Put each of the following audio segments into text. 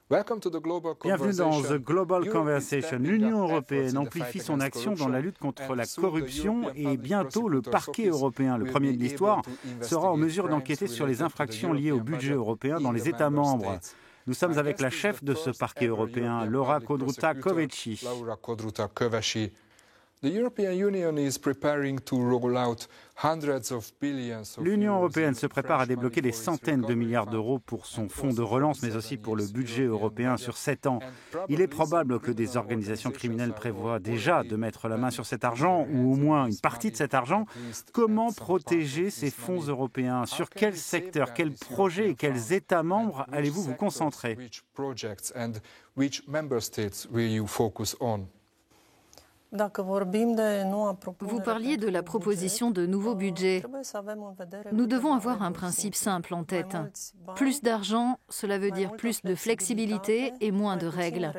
Bienvenue dans The Global Conversation. L'Union européenne amplifie son action dans la lutte contre la corruption et bientôt le parquet européen, le premier de l'histoire, sera en mesure d'enquêter sur les infractions liées au budget européen dans les États membres. Nous sommes avec la chef de ce parquet européen, Laura Codruta-Kövesi. L'Union européenne se prépare à débloquer des centaines de milliards d'euros pour son fonds de relance, mais aussi pour le budget européen sur 7 ans. Il est probable que des organisations criminelles prévoient déjà de mettre la main sur cet argent, ou au moins une partie de cet argent. Comment protéger ces fonds européens? Sur quel secteur, quels projets et quels États membres allez-vous vous concentrer? Vous parliez de la proposition de nouveaux budgets. Nous devons avoir un principe simple en tête. Plus d'argent, cela veut dire plus de flexibilité et moins de règles.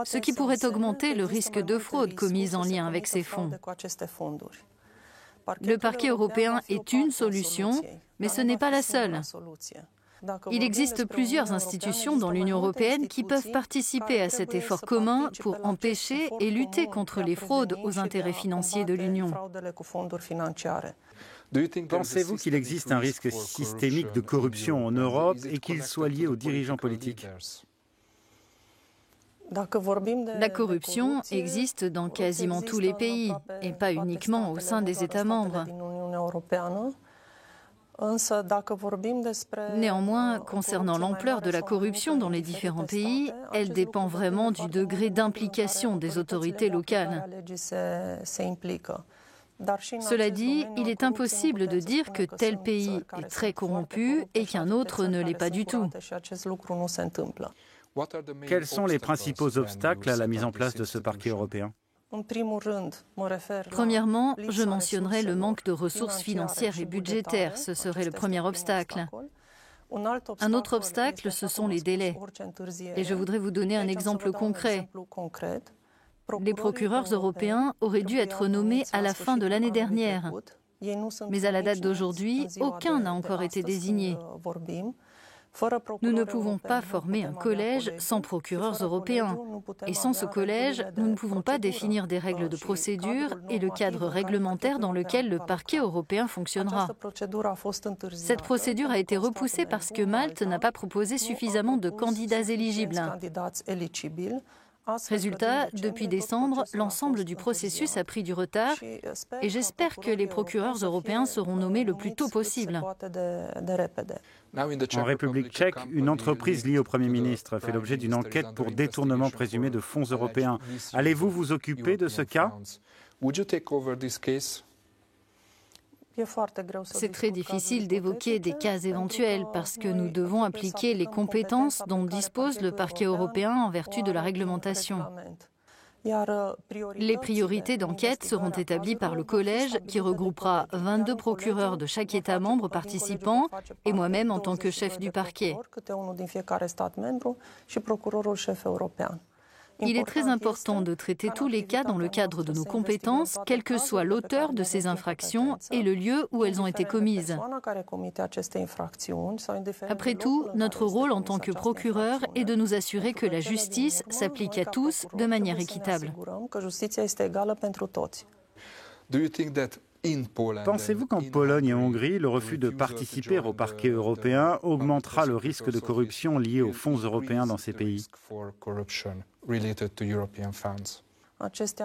Ce qui pourrait augmenter le risque de fraude commise en lien avec ces fonds. Le parquet européen est une solution, mais ce n'est pas la seule. Il existe plusieurs institutions dans l'Union européenne qui peuvent participer à cet effort commun pour empêcher et lutter contre les fraudes aux intérêts financiers de l'Union. Pensez-vous qu'il existe un risque systémique de corruption en Europe et qu'il soit lié aux dirigeants politiques? La corruption existe dans quasiment tous les pays et pas uniquement au sein des États membres. Néanmoins, concernant l'ampleur de la corruption dans les différents pays, elle dépend vraiment du degré d'implication des autorités locales. Cela dit, il est impossible de dire que tel pays est très corrompu et qu'un autre ne l'est pas du tout. Quels sont les principaux obstacles à la mise en place de ce parquet européen? Premièrement, je mentionnerai le manque de ressources financières et budgétaires. Ce serait le premier obstacle. Un autre obstacle, ce sont les délais. Et je voudrais vous donner un exemple concret. Les procureurs européens auraient dû être nommés à la fin de l'année dernière. Mais à la date d'aujourd'hui, aucun n'a encore été désigné. Nous ne pouvons pas former un collège sans procureurs européens. Et sans ce collège, nous ne pouvons pas définir des règles de procédure et le cadre réglementaire dans lequel le parquet européen fonctionnera. Cette procédure a été repoussée parce que Malte n'a pas proposé suffisamment de candidats éligibles. Résultat, depuis décembre, l'ensemble du processus a pris du retard et j'espère que les procureurs européens seront nommés le plus tôt possible. En République tchèque, une entreprise liée au Premier ministre fait l'objet d'une enquête pour détournement présumé de fonds européens. Allez-vous vous occuper de ce cas? C'est très difficile d'évoquer des cas éventuels parce que nous devons appliquer les compétences dont dispose le parquet européen en vertu de la réglementation. Les priorités d'enquête seront établies par le collège qui regroupera 22 procureurs de chaque État membre participant et moi-même en tant que chef du parquet. Il est très important de traiter tous les cas dans le cadre de nos compétences, quel que soit l'auteur de ces infractions et le lieu où elles ont été commises. Après tout, notre rôle en tant que procureur est de nous assurer que la justice s'applique à tous de manière équitable. Pensez-vous qu'en Pologne et Hongrie, le refus de participer au parquet européen augmentera le risque de corruption lié aux fonds européens dans ces pays?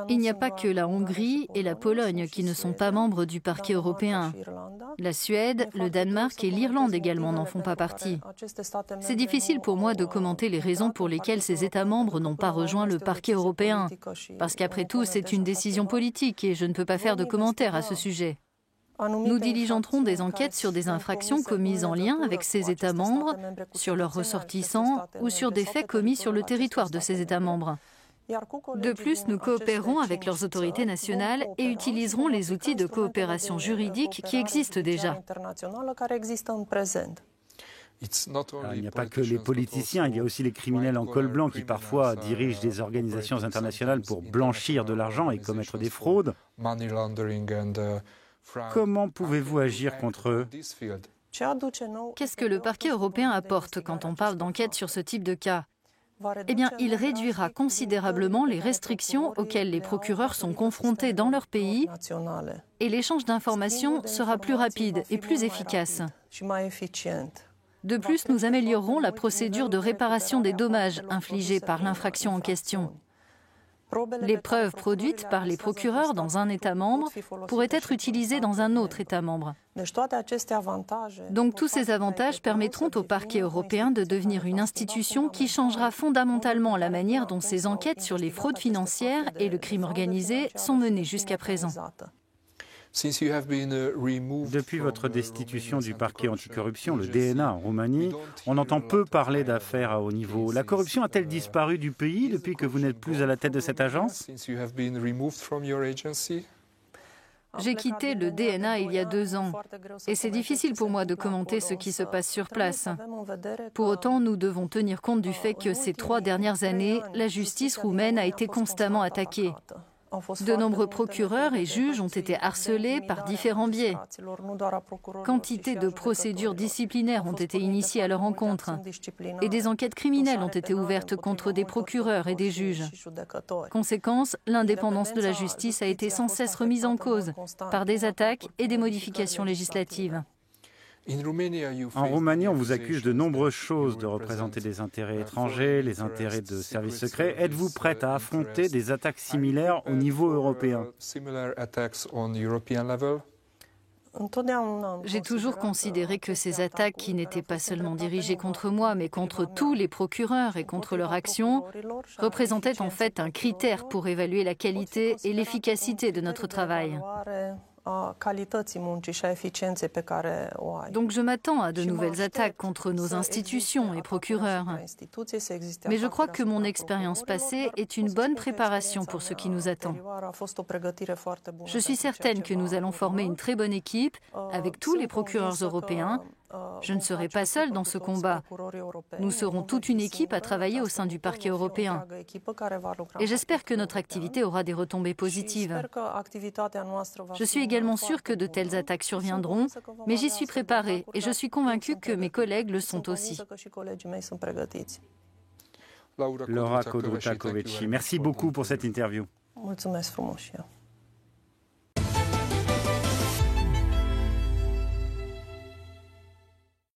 Il n'y a pas que la Hongrie et la Pologne qui ne sont pas membres du parquet européen. La Suède, le Danemark et l'Irlande également n'en font pas partie. C'est difficile pour moi de commenter les raisons pour lesquelles ces États membres n'ont pas rejoint le parquet européen. Parce qu'après tout, c'est une décision politique et je ne peux pas faire de commentaires à ce sujet. Nous diligenterons des enquêtes sur des infractions commises en lien avec ces États membres, sur leurs ressortissants ou sur des faits commis sur le territoire de ces États membres. De plus, nous coopérerons avec leurs autorités nationales et utiliserons les outils de coopération juridique qui existent déjà. Il n'y a pas que les politiciens, il y a aussi les criminels en col blanc qui parfois dirigent des organisations internationales pour blanchir de l'argent et commettre des fraudes. Comment pouvez-vous agir contre eux? Qu'est-ce que le parquet européen apporte quand on parle d'enquête sur ce type de cas? Eh bien, il réduira considérablement les restrictions auxquelles les procureurs sont confrontés dans leur pays et l'échange d'informations sera plus rapide et plus efficace. De plus, nous améliorerons la procédure de réparation des dommages infligés par l'infraction en question. Les preuves produites par les procureurs dans un État membre pourraient être utilisées dans un autre État membre. Donc tous ces avantages permettront au parquet européen de devenir une institution qui changera fondamentalement la manière dont ces enquêtes sur les fraudes financières et le crime organisé sont menées jusqu'à présent. Depuis votre destitution du parquet anticorruption, le DNA en Roumanie, on entend peu parler d'affaires à haut niveau. La corruption a-t-elle disparu du pays depuis que vous n'êtes plus à la tête de cette agence? J'ai quitté le DNA il y a 2 ans et c'est difficile pour moi de commenter ce qui se passe sur place. Pour autant, nous devons tenir compte du fait que ces 3 dernières années, la justice roumaine a été constamment attaquée. De nombreux procureurs et juges ont été harcelés par différents biais. Quantité de procédures disciplinaires ont été initiées à leur encontre et des enquêtes criminelles ont été ouvertes contre des procureurs et des juges. Conséquence, l'indépendance de la justice a été sans cesse remise en cause par des attaques et des modifications législatives. En Roumanie, on vous accuse de nombreuses choses, de représenter des intérêts étrangers, les intérêts de services secrets. Êtes-vous prête à affronter des attaques similaires au niveau européen? J'ai toujours considéré que ces attaques, qui n'étaient pas seulement dirigées contre moi, mais contre tous les procureurs et contre leur action, représentaient en fait un critère pour évaluer la qualité et l'efficacité de notre travail. Donc je m'attends à de nouvelles attaques contre nos institutions et procureurs. Mais je crois que mon expérience passée est une bonne préparation pour ce qui nous attend. Je suis certaine que nous allons former une très bonne équipe avec tous les procureurs européens. Je ne serai pas seule dans ce combat. Nous serons toute une équipe à travailler au sein du parquet européen. Et j'espère que notre activité aura des retombées positives. Je suis également sûre que de telles attaques surviendront, mais j'y suis préparée et je suis convaincue que mes collègues le sont aussi. Laura Codruta-Kövesi, merci beaucoup pour cette interview. Mulțumesc frumos și eu.